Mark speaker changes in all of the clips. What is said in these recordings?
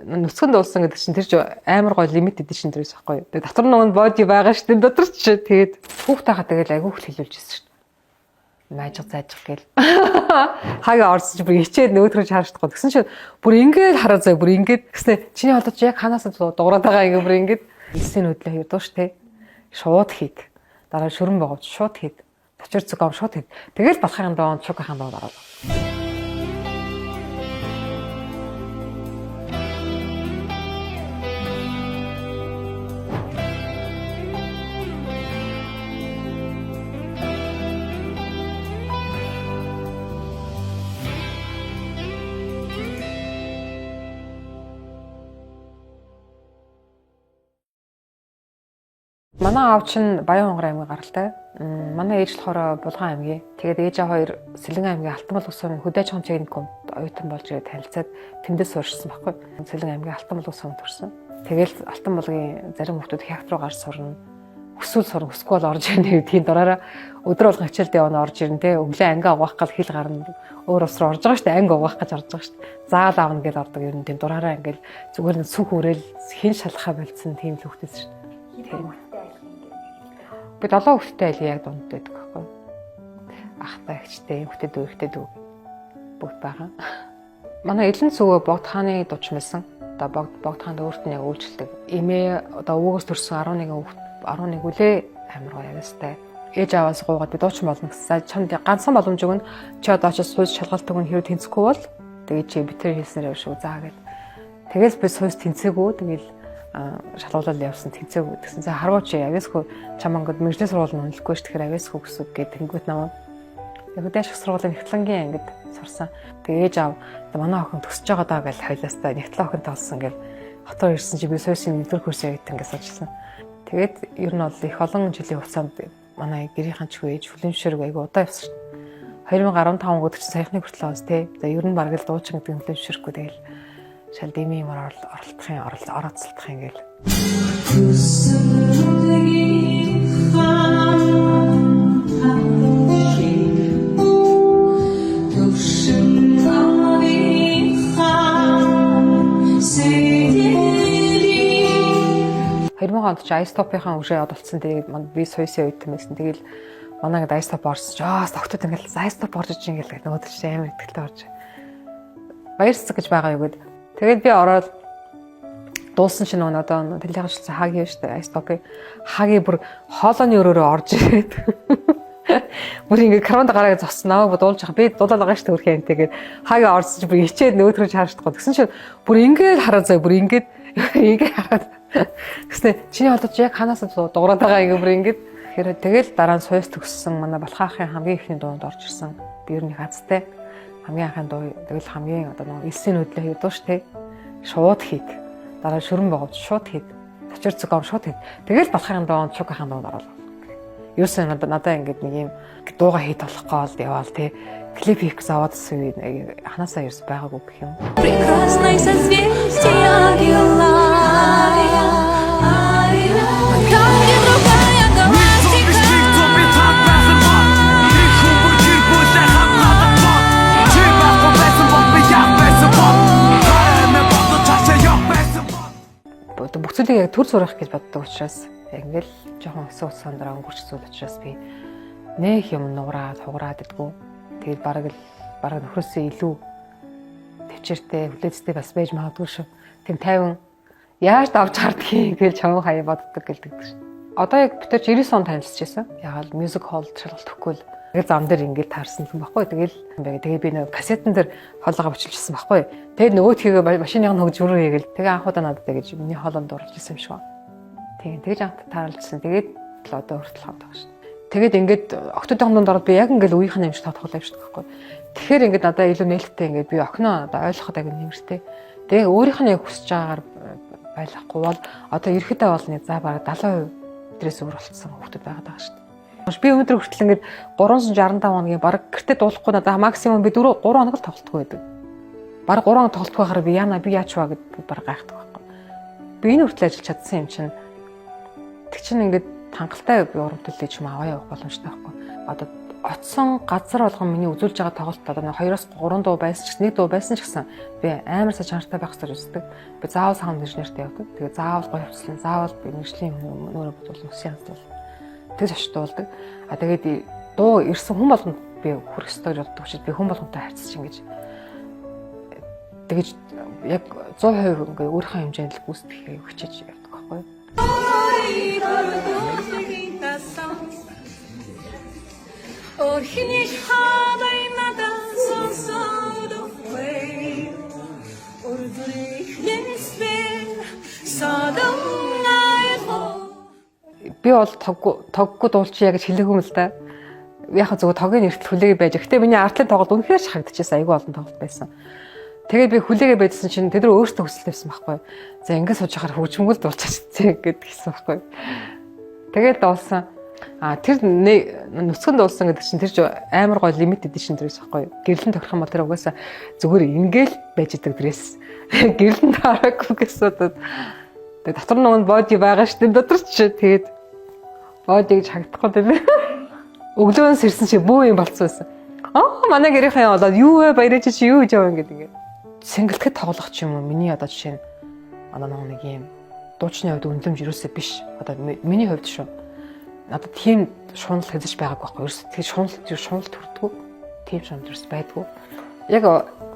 Speaker 1: нүцгэн дуулсан гэдэг чинь тэр чинь амар гой лимит эдэн шин дээрээс байхгүй. Тэгээ дотор нь боди байгаа шүү дээ. Дотор ч тэгээд хүүхдтэйгээ тэгэл айгүй их хэлүүлж ирсэн шүү дээ. Маажиг заажиг гээл. Хаяа орсож бүр хичээд нөөтрөж харагдахгүй. Тэгсэн чинь бүр ингээд хараа заяа бүр ингээд гэснээр чиний холдож яг ханаас дуурайд байгаа ингээ бүр ингээд элсийн хөдлөө хоёр дууш те. Шууд хийд. Дараа шөрөн боговч шууд хийд. Тачир зүг ам шууд хийд. Тэгэл балхайн доон чугахын доон ороод. Манай аав чинь Баян-Хонгор аймгийн гаралтай. Манай ээж болохоор Булган аймгийн. Тэгээд ээжээ хоёр Сэлэн аймгийн Алтан булган сумын хөдөөж хам техникумд оюутан болж ирээд танилцаад тэндээс суурьшсан байхгүй. Сэлэн аймгийн Алтан булган сумд төрсөн. Тэгэл Алтан булгийн зарим хүмүүс хягт руу гарч сурна. Өсвөл сурна, өсөхгүй бол орж ирнэ гэдгийн дураараа өдөр болгон хичээлдээ явна орж ирнэ те. Өглөө анги угаах гал хил гарна. Өөр ус руу орж байгаа шүү дээ. Анги угаах гэж орж байгаа шүү дээ. Заал аавна гэж ордог ер нь тийм дураараа ингээл зүгээр нэг сүх үрэл хин шалхаа болцсон тийм л хөвгтэйс шүү дээ. Тийм. Би 7 хүүхэдтэй айлын яг дунд байдаг байхгүй. Ахтай ихтэй, хүүхдэд дүүрхтэй дүү бүгд байгаа. Манай Элэн цүгөө Богд хааны дууч мэлсэн. Одоо Богд хаанд өөрт нь яг үйлчлдэг. Эмээ одоо өвгөөс төрсөн 11 үлээ амар гоё яваастай. Ээж аваас гуугаад би дуучин болно гэсэн. Чамд ганцхан боломж өгнө. Чи одоо очиж сууж шалгалт өгнө хэрэг тэнцэхгүй бол тэгээ чи битэр хийснээр явшгүй заа гэд. Тэгээс би сууж тэнцээгүй тэгэл шалгуулаад явсан тэнцээгүй гэсэн. За харгууч авьяасгүй чам ангид мэржлийн сургууль нь үнэлэхгүй ш тэгэхээр авьяасгүй гэсэн гээд тэнгуут намаа. Яг дэш сургуулийн Нэгтлангийн ангид сурсан. Тэгээ ээж аав манай охин төсөж байгаа даа гэж хойлоостай Нэгтлэн охинтой болсон гэл хотоор ирсэн чи би сойсын нэгдүгээр курсээ гэдэг ингээс ажилласан. Тэгээд ер нь бол их олон жилийн хугацаанд манай гэрийнхэн ч ээж хүлэмжшэрэг айгу удаа явсан шүү дээ. 2015 онд ч саяхны хүртэл авс те. За ер нь бараг л дуучин гэдэг хүлэмжшэрэггүй тэгэл шал дэмий юмар оролцолдох юм гээл. Онд ч айстопынхаа үжээ одолцсон. Тэгээд би сойсын үед тэмээсэн. Тэгэл манайд айстоп орсон ч тогтод ингээл айстоп орж иж ингээл нөгөөдөр чи амар ихтэй орж. Баярцаг гэж байгаа юу гэд. Тэгээд би ороод дуулсан чинь одоо телевизчлсан хагийн шүү дээ айстопыг. Хагийн бүр хоолойны өрөөрөө орж ирээд. Бүр ингээ кранд гараад зогсон намайг дуулж байгаа. Би дуулаад байгаа шүү дээ үрхэнтэй гээд хагийн орсон чи бүр ичээд нөөтрөж харагдахгүй. Тэгсэн чинь бүр ингээд хараа заа бүр ингээд хараад гэснээр чиний холдож яг ханаас дуурайд байгаа юм бүр ингээд хэрэг тэгэл дараа нь суйс төгссөн манай Балхаахын хамгийн ихний дуунд орж ирсэн. Би ер нь хацтай хамгийн анхны дуу тэгэл хамгийн одоо нэг элсийн хөдлөө дуу шүү дээ. Шууд хийд. Дараа шөрөн боговч шууд хийд. Тачир зүг ам шууд хийд. Тэгэл Балхаахын дуунд чугахын дуунд ороод. Юусэн надад ингээд нэг юм дууга хийд болох гол яваал те. Клип хийх гэж аваад ирсэн үед ханаасаа ерс байгаагүй гэх юм. Прекрасное созвездие гила. Бүхцүүдийг яг төр сурах гэж боддог учраас яг ингээл жоохон өсөө усандраа өнгөрч зүйл учраас би нэх юм нуураад хугараад идэггүй. Тэгээд бараг нөхрөөсөө илүү төвчээртэй хүлээцтэй бас байж магадгүй шүү. Тэм 50 яаж давж хардгийг гэж чам хаяа боддог гэлдэг шүү. Одоо яг бид 99 он танилцчихсан. Ягаад music hall шалгалт өгөхгүй л тэгэл зам дээр ингээд таарсан юм баггүй. Тэгээд би нэг кассетэн дээр хоолойгоо бичилжсэн баггүй. Тэгээд нөгөөдхийгөө машиныгын хөгж өрөө хийгээл тэгээ анхудаа надад гэж миний хоолонд оруулсан юм шиг байна. Тийм тэгэж анх таарлжсэн. Тэгээд л одоо хүртэл хавд байгаа шүү. Тэгээд ингээд октодын дунд ороод би яг ингээд үеийнхэн юм шиг тодголоо юм шиг байхгүй. Тэгэхээр ингээд надад илүү нээлттэй ингээд би охиноо одоо ойлгоход аяг нэмэртэй. Тэгээ өөрийнх нь яг хүсэж байгаагаар байлгахгүй бол одоо ерөөхдөө болны за бараг 70% дээрээс өөр болцсон хүмүүс байгаад байгаа шүү. Би өнөөдөр хүртэл ингээд 365 хоногийн бараг гэртээ дуулахгүй надад максимум би 3 хоног л тоглолтгүй байдаг. Бараг 3 хоног тоглолтгүй байхаар би яана би яач вэ гэдээ бараг гайхдаг байхгүй. Би энэ хүртэл ажиллаж чадсан юм чинь. Тэг чинь ингээд хангалттай би урам төлөж юм аваа явах боломжтой байхгүй. Одоо очсон газар болгон миний үзүүлж байгаа тоглолт одоо 2-3 дуу байсан ч гэсэн 1 дуу байсан ч гэсэн би амар сайн чанартай байх гэж үздэг. Би заавал саунд инженертэй явдаг. Тэгээ заавал гоё хувцлан, заавал би мэргэжлийн нүүрэ бодвол өссөн янздуул. Тэгж очтуулдаг. Тэгээд дуу ирсэн хүн болгонд би хүрэх ёстой гэж боддог учраас би хүн болгонтой харьцаж ингэж тэгэж яг 100% ингээ өөрийнхөө хэмжээнд л гүйцэтгэхийг хүчиж явдаг байхгүй юу?
Speaker 2: Orhinik haday nadan sonsodo way Ordurik lesben sadam найхо
Speaker 1: Би бол тоггүй дуулчих яг хэлээгүй юм л да. Яг зөвхөн тогийн нэртэл хүлээгээ байж. Гэтэ миний артлын тоглолт үнэхээр шахагдчихсан. Айгүй олон тоглолт байсан. Тэгээд би хүлээгээ байжсэн чинь тэд нар өөрсдөө хүсэл тавьсан байхгүй. За ингээд сууж яхаар хөгжмөл дуулчих тий гэд гисэн байхгүй. Тэгээд дуулсан. Тэр нүцгэн дуулсан гэдэг чинь тэр чинь амар гой лимит эдишн дээрээс байхгүй. Гэрлэн тохирох юм бол тэр угаасаа зүгээр ингээл байж идэг дресс. Гэрлэн таараагүй гэсэн одоо тэгээд дотор нь боди байгаа шүү дээ. Дотор ч тэгээд бодиг хагдахгүй дээ. Өглөөнөөс ирсэн чи бөө юм болцсон байсан. Манай гэрийнхэн болоод юу вэ баярч чи юу гэж яваа ингээд. Синглэхэд тоглох ч юм уу миний одоо жишээ нь одоо нэг юм дуучны хувьд үнэлэмж юусээ биш. Одоо миний хувьд шүү. Надад тийм шунал хэзэж байгаагүй байхгүй. Ерөөс тийм шунал төрдгөө. Тийм шунал ерөөс байдгүй. Яг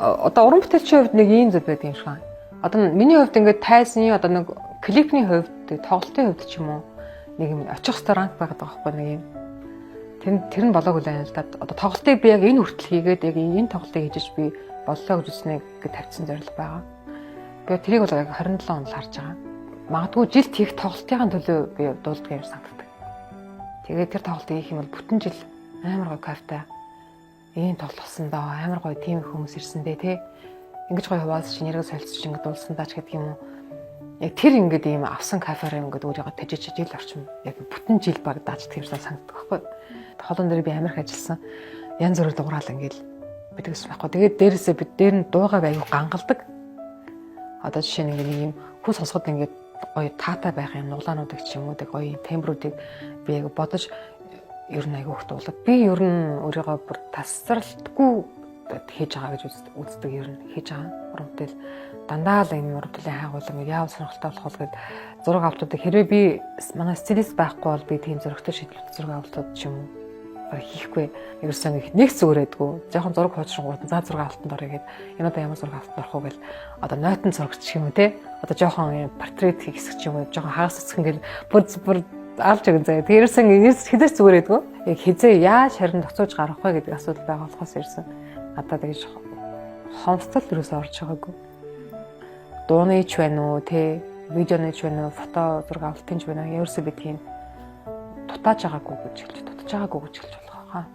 Speaker 1: одоо уран бүтээлчийн хувьд нэг ийм зүйл байдаг юм шиг байна. Одоо миний хувьд ингээд тайзны одоо нэг клипний хувьд тоглолтын хувьд ч юм уу нэг юм очих хэвээр ранг байгаад байгаа байхгүй нэг юм. Тэр нь болоогүй л байна л да. Одоо тоглолтыг би яг энэ хүртэл хийгээд яг энэ тоглолтыг хийж би боллоо гэж үзнэ гэж тавьсан зорилго байгаа. Би тэрийг бол яг 27 онд харж байгаа. Магадгүй жилд хийх тоглолтын төлөө би дуулдаг юм санагдав. Тэгээд тэр тоглолтыг хийх юм бол бүтэн жил амар гоё кайфтай. Ийм тоглолт болсон доо амар гоё тийм хүмүүс ирсэн дээ тий. Ингэж гоё хуваалц шинээрээ солилцож ингэ дуулсан даач гэдэг юм уу. Яг тэр ингээд ийм авсан кайфаар ингээд өөрийгөө тажиж жил орчим яг бүтэн жил баг даачдаг юмсан санагддаг байхгүй. Холон дээр би Америк ажилласан. Янз бүрээр дуурал ингээд бидгээс байхгүй. Тэгээд дээрээсээ бид дээр нь дуугаа аягүй гангалдаг. Одоо жишээ нь нэг юм хүү сонсоход ингээд гоё таатай байх юм нуглаануудыг ч юм уу тэг гоё тембруудыг би яг бодож ер нь аягүй хөх дуулаад би ер нь өөрийгөө бүр тасралтгүй хийж байгаа гэж үздэг ер нь хийж байгаа уран бүтээл дандаа л энэ уран бүтээлийн хайгуул ингээд яав сонирхолтой болох гээд зураг авалтуудыг хэрвээ би манай стилист байхгүй бол би тийм зөрөгтэй шийдлүүд зураг авалтууд ч юм уу хийхгүй ерөөсөө нэг зүгээрээдгүй жоохон зураг хуучрангууд за зураг авалтанд орё гэд энэ одоо ямар зураг авалтанд орох уу гэл одоо нойтон зурагч юм уу те одоо жоохон портрет хийх хэсэг ч юм уу жоохон хагас цэцгэн гэл бүр алж өгөн заяа тэрсэн хизээс зүгээрээдгүй яг хизээ яаж харин тоцоож гарах вэ гэдэг асуудал байгаа болохоос ирсэн надад тэгж хомсдол ерөөсөө орж байгаагүй дууны ч байна уу те видеоны ч байна уу фото зураг авалтын ч байна уу ерөөсөө би тийм дутааж байгаагүй гэж хэлж дутаж байгаагүй гэж хэлж болох хаа.